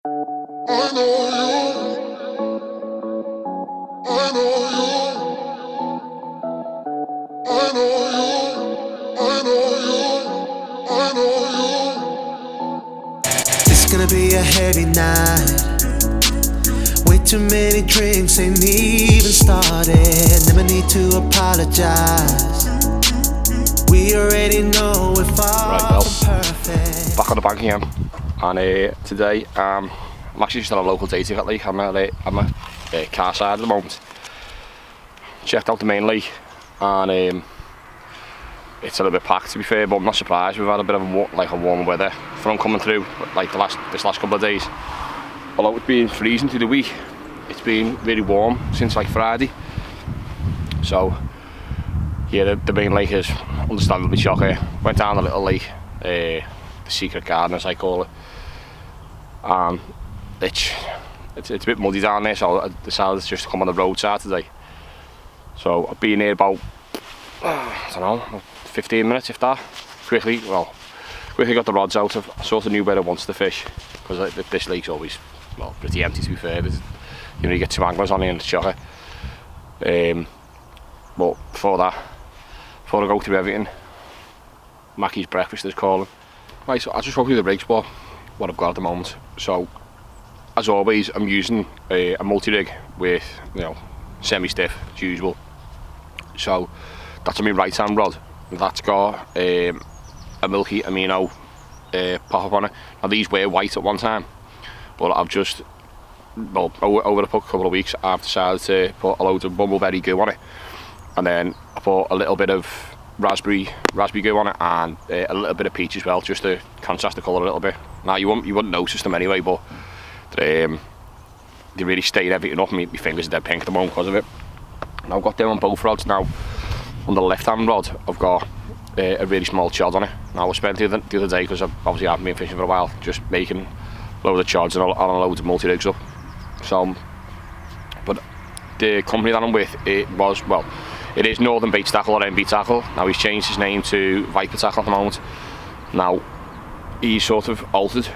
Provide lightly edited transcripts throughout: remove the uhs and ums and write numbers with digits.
I know you, I know you, I know you, I know you, I know you. It's gonna be a heavy night. Way too many drinks ain't even started. Never need to apologize. We already know we're far from perfect. Back on the bank again, and today I'm actually just on a local dating at league. I'm at Carr side at the moment. Checked out the main league, and it's a little bit packed to be fair, but I'm not surprised. We've had a bit of a warm weather from coming through like this last couple of days. Although it's been freezing through the week, it's been really warm since like Friday. So yeah, the main lake is understandably chocker. Went down a little lake, the secret garden as I call it, and it's a bit muddy down there, so I decided to just come on the roadside today. So I've been here about, I don't know, 15 minutes if that. Quickly got the rods out. I sort of knew where I wanted to fish, because this lake's always, well, pretty empty to be fair. You get two anglers on here and it's chocker. But before I go through everything, Mackie's breakfast is calling. Right, so I'll just go through the rig spot, what I've got at the moment. So, as always, I'm using a multi-rig with, semi-stiff as usual. So, that's on my right-hand rod. That's got a milky amino pop-up on it. Now these were white at one time, but I've just, over the couple of weeks, I've decided to put a load of bumbleberry goo on it. And then I put a little bit of raspberry goo on it, and a little bit of peach as well, just to contrast the colour a little bit. Now you wouldn't notice them anyway, but they really stayed everything up. My fingers are dead pink at the moment because of it. And I've got them on both rods now. On the left hand rod, I've got a really small chod on it. Now I spent the other day, because I obviously haven't been fishing for a while, just making loads of chods and a load of multi-rigs up. So, but the company that I'm with, it is Northern Bait Tackle, or NB Tackle. Now he's changed his name to Viper Tackle at the moment. Now he's sort of altered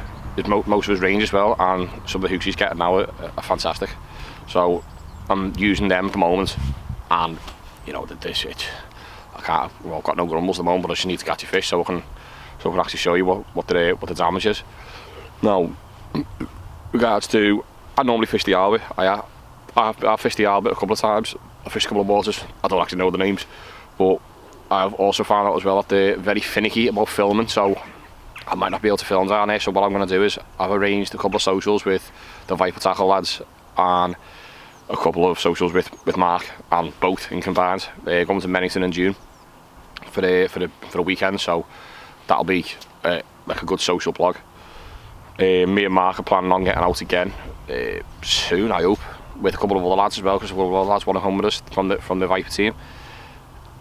most of his range as well, and some of the hooks he's getting now are fantastic. So I'm using them at the moment, and I've got no grumbles at the moment, but I just need to catch a fish so I can actually show you what the damage is. Now, regards to, I normally fish the Albert. I've fished the Albert a couple of times. I fished a couple of waters. I don't actually know the names, but I've also found out as well that they're very finicky about filming, so I might not be able to film down there. So what I'm going to do is I've arranged a couple of socials with the Viper Tackle lads, and a couple of socials with Mark, and both in combined. They're going to Mennington in June for a weekend, so that'll be like a good social blog. Me and Mark are planning on getting out again soon, I hope, with a couple of other lads as well, because a couple of other lads want to come with us from the Viper team.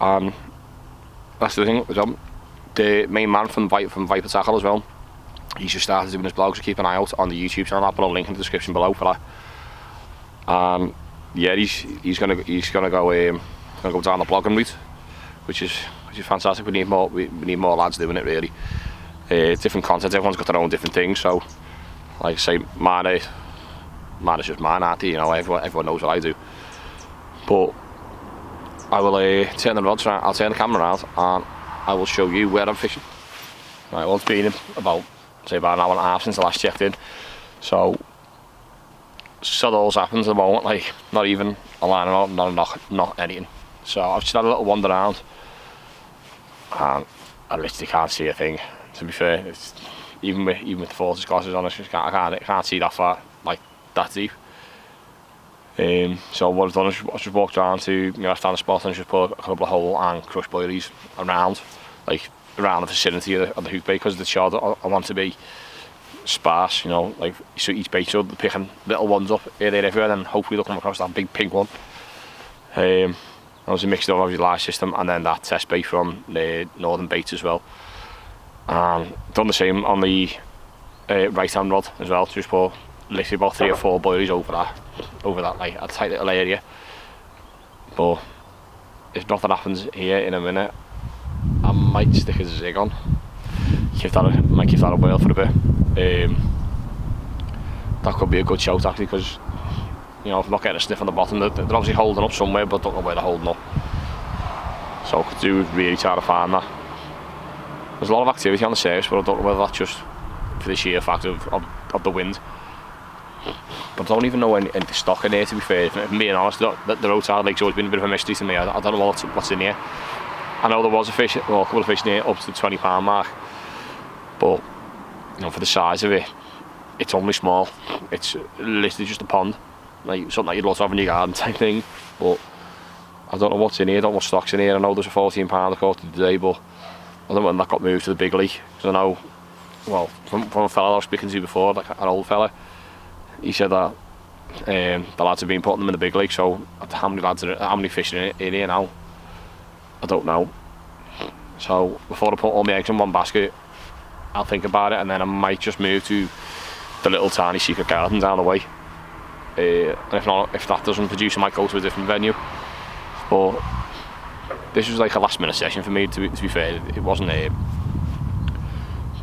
And that's the thing, the main man from Viper Tackle as well, he's just started doing his blog, so keep an eye out on the YouTube channel. I'll put a link in the description below for that. And yeah, he's gonna go down the blogging route, which is fantastic. We need more lads doing it, really. Different content, everyone's got their own different things, so like I say, mine is just mine, aren't they? Everyone knows what I do. But I will turn the rods around, I'll turn the camera around, and I will show you where I'm fishing. Right, well, it's been about an hour and a half since I last checked in, so all's happened at the moment, like not even a line out, not anything. So I've just had a little wander around, and I literally can't see a thing. To be fair, it's, even with the Fortis glasses on, I can't see that far, like that deep. So what I've done is I just walked around to left-hand spot and just put a couple of whole and crush boilies around the vicinity of the hook bait, because the chod I want to be sparse, like so each bait should be picking little ones up here, there, everywhere, and hopefully they'll come across that big pink one. That was a mixture of the live system and then that test bait from the Northern Baits as well. And done the same on the right hand rod as well, just put literally about 3 or 4 boilies over that like a tight little area. But if nothing happens here in a minute, I might stick a zig on. Might give that a whirl for a bit. that could be a good shout actually, because you know, if I'm not getting a sniff on the bottom, they're obviously holding up somewhere, but I don't know where they're holding up. So I could do really try to find that. There's a lot of activity on the surface, but I don't know whether that's just for the sheer fact of the wind. But I don't even know any stock in here, to be fair. If I'm being honest, the roadside lake's always been a bit of a mystery to me. I don't know what's in here. I know there was a couple of fish in here up to the £20 mark, but you know, for the size of it, it's only small. It's literally just a pond, like something that you'd love to have in your garden type thing. But I don't know what's in here. I don't know what stock's in here. I know there's a £14 I caught today, but I don't know when that got moved to the big league. Because I know, well, from a fella I was speaking to before, like an old fella, he said that the lads have been putting them in the big league. So how many fish are in here now? I don't know. So before I put all my eggs in one basket, I'll think about it, and then I might just move to the little tiny secret garden down the way. And if that doesn't produce, I might go to a different venue. But this was like a last minute session for me, to be fair. It wasn't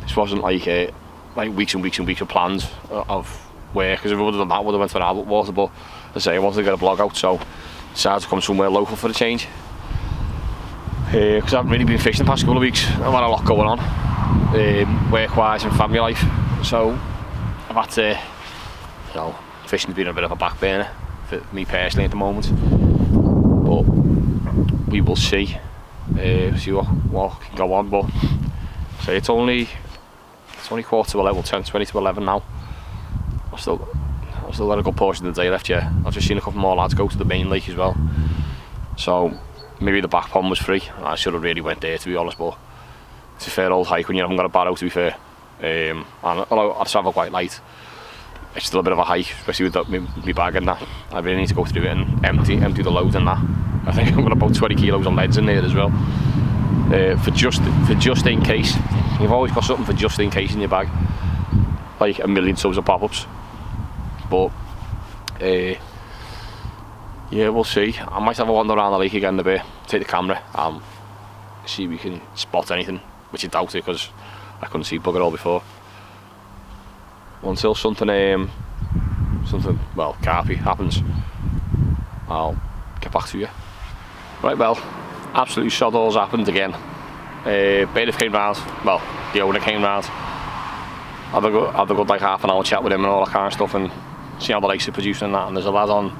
this wasn't like weeks and weeks and weeks of plans of work, because if I would have done that, I would have went for Albert Water. But as I say, I wanted to get a blog out, so I decided to come somewhere local for a change. Because I haven't really been fishing the past couple of weeks. I've had a lot going on, work-wise and family life. So I've had to, you know, fishing's been a bit of a back burner for me personally at the moment. But we will see what can go on. But so it's only 11:15, 20 to 11 now. I've still got a good portion of the day left. Yeah, I've just seen a couple more lads go to the main lake as well. So maybe the back pond was free. I should have really went there, to be honest, but it's a fair old hike when you haven't got a barrow, to be fair. And although I travel quite light, it's still a bit of a hike, especially with my bag and that. I really need to go through it and empty the load and that. I think I've got about 20 kilos of leads in there as well. For just in case. You've always got something for just in case in your bag, like a million tubs of pop-ups. But yeah, we'll see. I might have a wander around the lake again a bit, take the camera and see if we can spot anything, which I doubt it, because I couldn't see bugger all before. Until something well, carpy happens, I'll get back to you. Right, well, absolutely sod all's happened again. Bailiff came round, well, the owner came round. Had a good like half an hour chat with him and all that kind of stuff, and see how the lakes are producing and that. And there's a lad on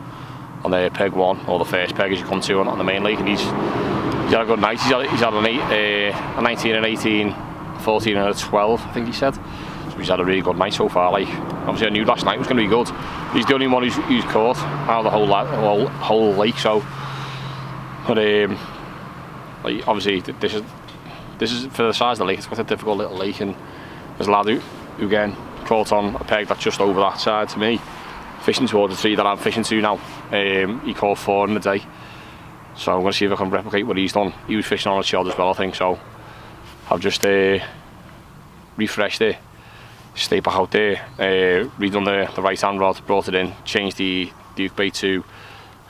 the peg 1, or the first peg as you come to on the main lake, and he's had a good night. He's had a 19 and 18, 14 and a 12, I think he said. So he's had a really good night so far. Like, obviously I knew last night was going to be good. He's the only one who's caught out of the whole lake. So, but like, obviously this is for the size of the lake. It's quite a difficult little lake, and there's a lad who again caught on a peg that's just over that side to me, fishing towards the 3 that I'm fishing to now. He caught 4 in a day, so I'm going to see if I can replicate what he's done. He was fishing on a shod as well, I think, so I've just refreshed it, stayed back out there, redone the right hand rod, brought it in, changed the Duke bait to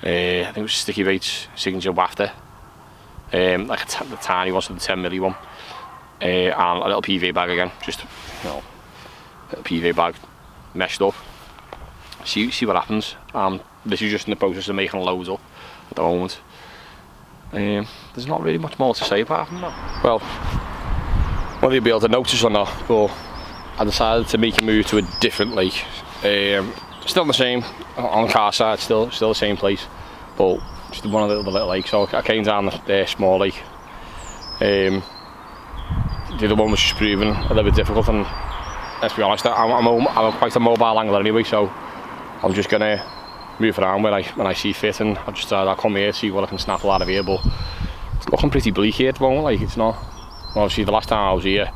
I think it was Sticky Bait's signature wafter, like the tiny one, so the 10mm one, and a little PV bag again, just, you know, a little PV bag meshed up. See what happens. This is just in the process of making loads up at the moment. There's not really much more to say apart from that. Well, whether you'll be able to notice or not, but I decided to make a move to a different lake. Still the same, on Carr side, still the same place, but just one of the little lakes. So I came down the small lake. The other one was just proving a little bit difficult, and let's be honest, I'm quite a mobile angler anyway, so I'm just gonna move around when I see fit, and I'll come here, see what I can snap out of here. But it's looking pretty bleak here at the moment. Like, it's not. Obviously, the last time I was here,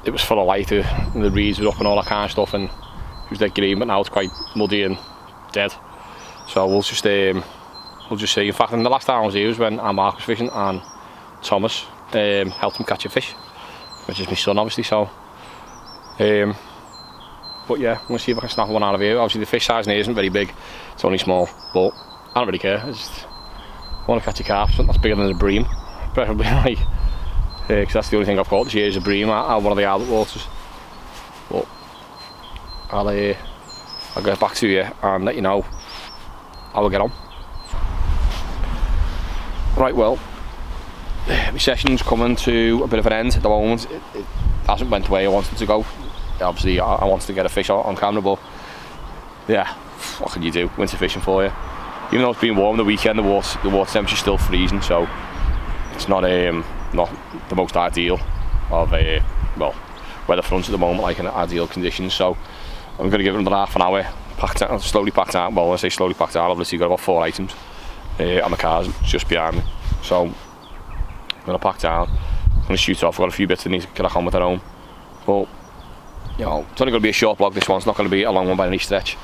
it was full of light, and the reeds were up and all that kind of stuff, and it was dead green. But now it's quite muddy and dead. So we'll just see. In fact, the last time I was here was when Mark was fishing, and Thomas helped him catch a fish, which is my son, obviously. So. But yeah, I'm going to see if I can snap one out of here. Obviously the fish size in here isn't very big, it's only small, but I don't really care. I just want to catch a carp, something that's bigger than a bream, preferably, like, because that's the only thing I've caught this year is a bream out of one of the Albert waters. But I'll I'll get back to you and let you know how I get on. Right, well, my session's coming to a bit of an end at the moment. It hasn't went the way I wanted to go. Obviously, I wanted to get a fish on camera, but yeah, what can you do? Winter fishing for you. Even though it's been warm the weekend, the water temperature's still freezing, so it's not the most ideal of well, weather fronts at the moment, like in ideal conditions. So I'm going to give it another half an hour, slowly packed out. Well, when I say slowly packed out, I've literally got about 4 items on the cars just behind me. So I'm going to pack down, I'm going to shoot off. I've got a few bits that need to crack on with at home. But, you know, it's only going to be a short vlog, this one. It's not going to be a long one by any stretch.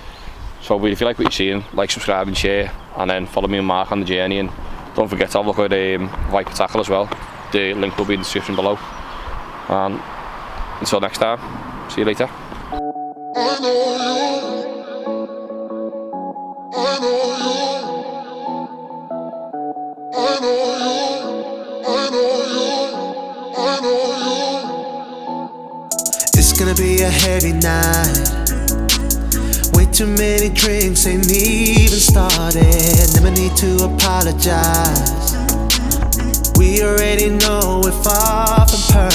So if you like what you're seeing, like, subscribe and share, and then follow me and Mark on the journey. And don't forget to have a look at Viper Tackle as well. The link will be in the description below. And until next time, see you later. I know you. I know you. I know you. I know you. I know you. It's gonna be a heavy night. Way too many drinks ain't even started. Never need to apologize. We already know we're far from perfect.